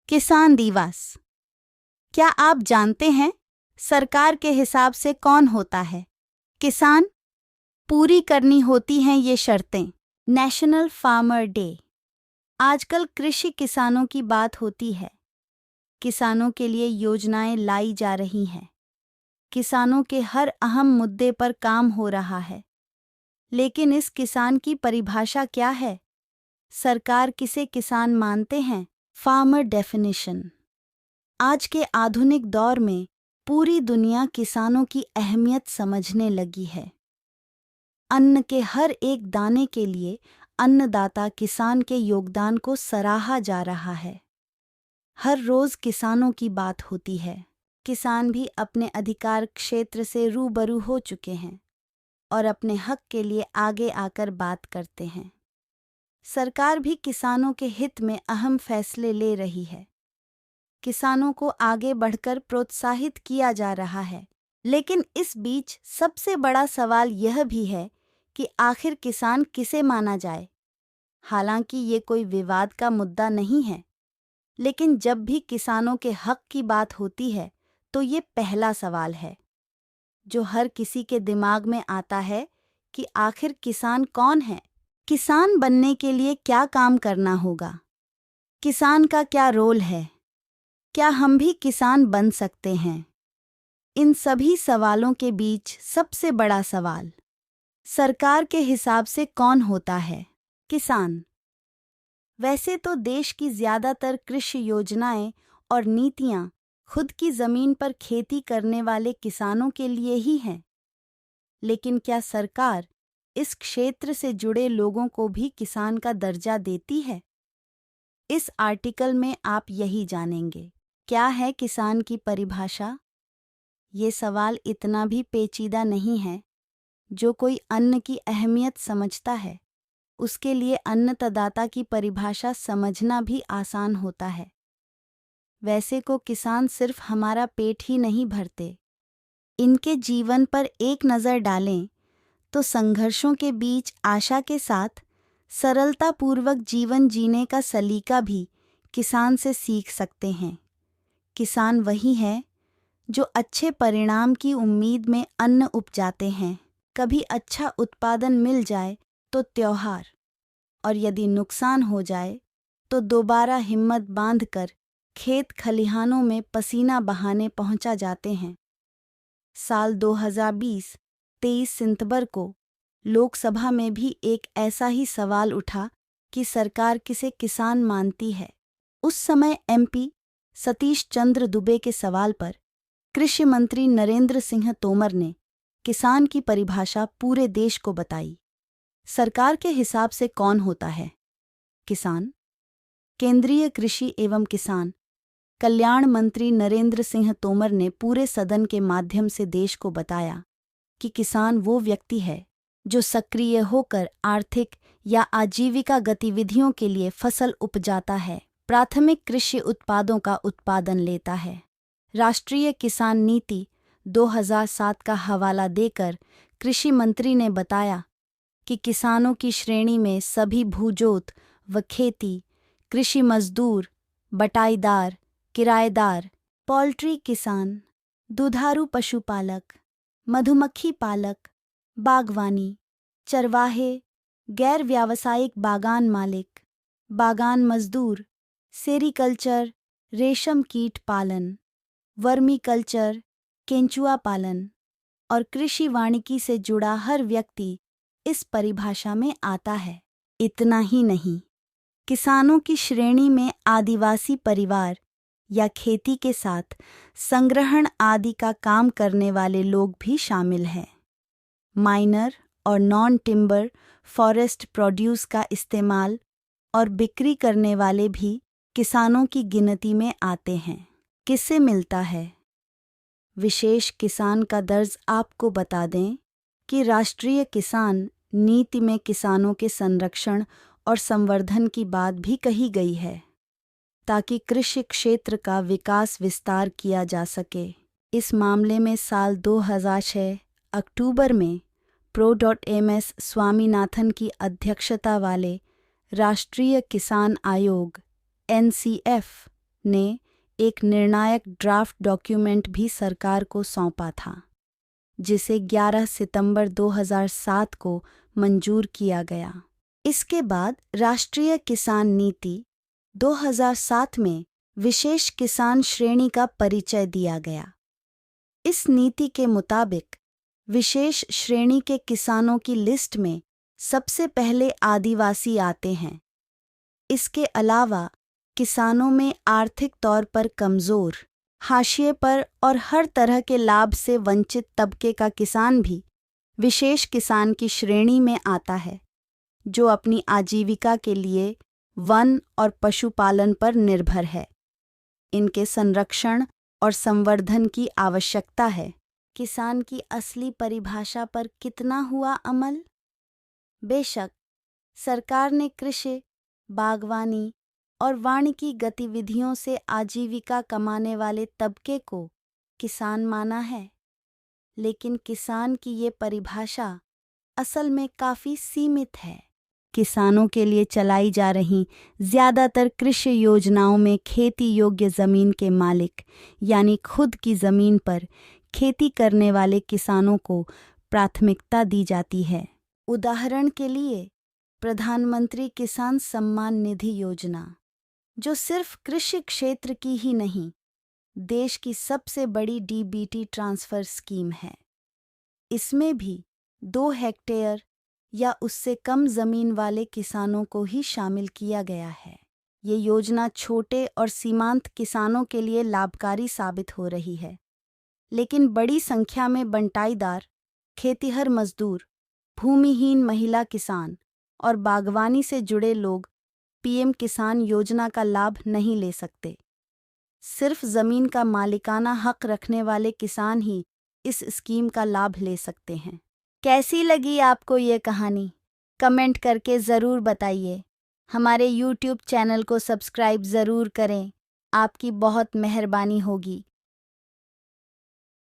किसान दिवस। क्या आप जानते हैं सरकार के हिसाब से कौन होता है किसान? पूरी करनी होती हैं ये शर्तें। National farmer day. आजकल कृषि किसानों की बात होती है। किसानों के लिए योजनाएं लाई जा रही हैं। किसानों के हर अहम मुद्दे पर काम हो रहा है। लेकिन इस किसान की परिभाषा क्या है? सरकार किसे किसान मानते हैं? Farmer definition. आज के आधुनिक दौर में पूरी दुनिया किसानों की अहमियत समझने लगी है। अन्न के हर एक दाने के लिए अन्नदाता किसान के योगदान को सराहा जा रहा है। हर रोज किसानों की बात होती है। किसान भी अपने अधिकार क्षेत्र से रूबरू हो चुके हैं और अपने हक के लिए आगे आकर बात करते हैं। सरकार भी किसानों के हित में अहम फैसले ले रही है। किसानों को आगे बढ़कर प्रोत्साहित किया जा रहा है। लेकिन इस बीच सबसे बड़ा सवाल यह भी है कि आखिर किसान किसे माना जाए। हालांकि ये कोई विवाद का मुद्दा नहीं है, लेकिन जब भी किसानों के हक की बात होती है तो ये पहला सवाल है जो हर किसी के दिमाग में आता है कि आखिर किसान कौन है? किसान बनने के लिए क्या काम करना होगा? किसान का क्या रोल है? क्या हम भी किसान बन सकते हैं? इन सभी सवालों के बीच सबसे बड़ा सवाल, सरकार के हिसाब से कौन होता है किसान? वैसे तो देश की ज्यादातर कृषि योजनाएं और नीतियां खुद की जमीन पर खेती करने वाले किसानों के लिए ही हैं। लेकिन क्या सरकार इस क्षेत्र से जुड़े लोगों को भी किसान का दर्जा देती है? इस आर्टिकल में आप यही जानेंगे। क्या है किसान की परिभाषा? ये सवाल इतना भी पेचीदा नहीं है। जो कोई अन्न की अहमियत समझता है, उसके लिए अन्नदाता की परिभाषा समझना भी आसान होता है। वैसे को किसान सिर्फ हमारा पेट ही नहीं भरते। इनके जीवन पर एक नज़र डालें तो संघर्षों के बीच आशा के साथ सरलतापूर्वक जीवन जीने का सलीका भी किसान से सीख सकते हैं। किसान वही है जो अच्छे परिणाम की उम्मीद में अन्न उपजाते हैं। कभी अच्छा उत्पादन मिल जाए तो त्योहार, और यदि नुकसान हो जाए तो दोबारा हिम्मत बांधकर खेत खलिहानों में पसीना बहाने पहुंचा जाते हैं। साल 2020 23 सितंबर को लोकसभा में भी एक ऐसा ही सवाल उठा कि सरकार किसे किसान मानती है। उस समय एमपी सतीश चंद्र दुबे के सवाल पर कृषि मंत्री नरेंद्र सिंह तोमर ने किसान की परिभाषा पूरे देश को बताई। सरकार के हिसाब से कौन होता है किसान? केंद्रीय कृषि एवं किसान कल्याण मंत्री नरेंद्र सिंह तोमर ने पूरे सदन के माध्यम से देश को बताया कि किसान वो व्यक्ति है जो सक्रिय होकर आर्थिक या आजीविका गतिविधियों के लिए फसल उपजाता है, प्राथमिक कृषि उत्पादों का उत्पादन लेता है। राष्ट्रीय किसान नीति 2007 का हवाला देकर कृषि मंत्री ने बताया कि किसानों की श्रेणी में सभी भूजोत व खेती, कृषि मजदूर, बटाईदार, किराएदार, पोल्ट्री किसान, दुधारू पशुपालक, मधुमक्खी पालक, बागवानी, चरवाहे, गैर व्यावसायिक बागान मालिक, बागान मजदूर, सेरीकल्चर, रेशम कीट पालन, वर्मी कल्चर, केंचुआ पालन और कृषि वानिकी से जुड़ा हर व्यक्ति इस परिभाषा में आता है। इतना ही नहीं, किसानों की श्रेणी में आदिवासी परिवार या खेती के साथ संग्रहण आदि का काम करने वाले लोग भी शामिल हैं। माइनर और नॉन टिम्बर फॉरेस्ट प्रोड्यूस का इस्तेमाल और बिक्री करने वाले भी किसानों की गिनती में आते हैं। किससे मिलता है विशेष किसान का दर्ज? आपको बता दें कि राष्ट्रीय किसान नीति में किसानों के संरक्षण और संवर्धन की बात भी कही गई है ताकि कृषि क्षेत्र का विकास विस्तार किया जा सके। इस मामले में साल 2006 अक्टूबर में प्रो.एम.एस. स्वामीनाथन की अध्यक्षता वाले राष्ट्रीय किसान आयोग (NCF) ने एक निर्णायक ड्राफ्ट डॉक्यूमेंट भी सरकार को सौंपा था, जिसे 11 सितंबर 2007 को मंजूर किया गया। इसके बाद राष्ट्रीय किसान नीति 2007 में विशेष किसान श्रेणी का परिचय दिया गया। इस नीति के मुताबिक विशेष श्रेणी के किसानों की लिस्ट में सबसे पहले आदिवासी आते हैं। इसके अलावा किसानों में आर्थिक तौर पर कमज़ोर, हाशिए पर और हर तरह के लाभ से वंचित तबके का किसान भी विशेष किसान की श्रेणी में आता है, जो अपनी आजीविका के लिए वन और पशुपालन पर निर्भर है। इनके संरक्षण और संवर्धन की आवश्यकता है। किसान की असली परिभाषा पर कितना हुआ अमल? बेशक, सरकार ने कृषि, बागवानी और वानिकी गतिविधियों से आजीविका कमाने वाले तबके को किसान माना है, लेकिन किसान की ये परिभाषा असल में काफ़ी सीमित है। किसानों के लिए चलाई जा रही ज़्यादातर कृषि योजनाओं में खेती योग्य ज़मीन के मालिक यानी खुद की ज़मीन पर खेती करने वाले किसानों को प्राथमिकता दी जाती है। उदाहरण के लिए प्रधानमंत्री किसान सम्मान निधि योजना, जो सिर्फ कृषि क्षेत्र की ही नहीं, देश की सबसे बड़ी डीबीटी ट्रांसफ़र स्कीम है। इसमें भी 2 हेक्टेयर या उससे कम ज़मीन वाले किसानों को ही शामिल किया गया है। ये योजना छोटे और सीमांत किसानों के लिए लाभकारी साबित हो रही है, लेकिन बड़ी संख्या में बंटाईदार, खेतिहर मजदूर, भूमिहीन महिला किसान और बागवानी से जुड़े लोग पीएम किसान योजना का लाभ नहीं ले सकते। सिर्फ ज़मीन का मालिकाना हक रखने वाले किसान ही इस स्कीम का लाभ ले सकते हैं। कैसी लगी आपको ये कहानी? कमेंट करके ज़रूर बताइए। हमारे YouTube चैनल को सब्सक्राइब ज़रूर करें, आपकी बहुत मेहरबानी होगी।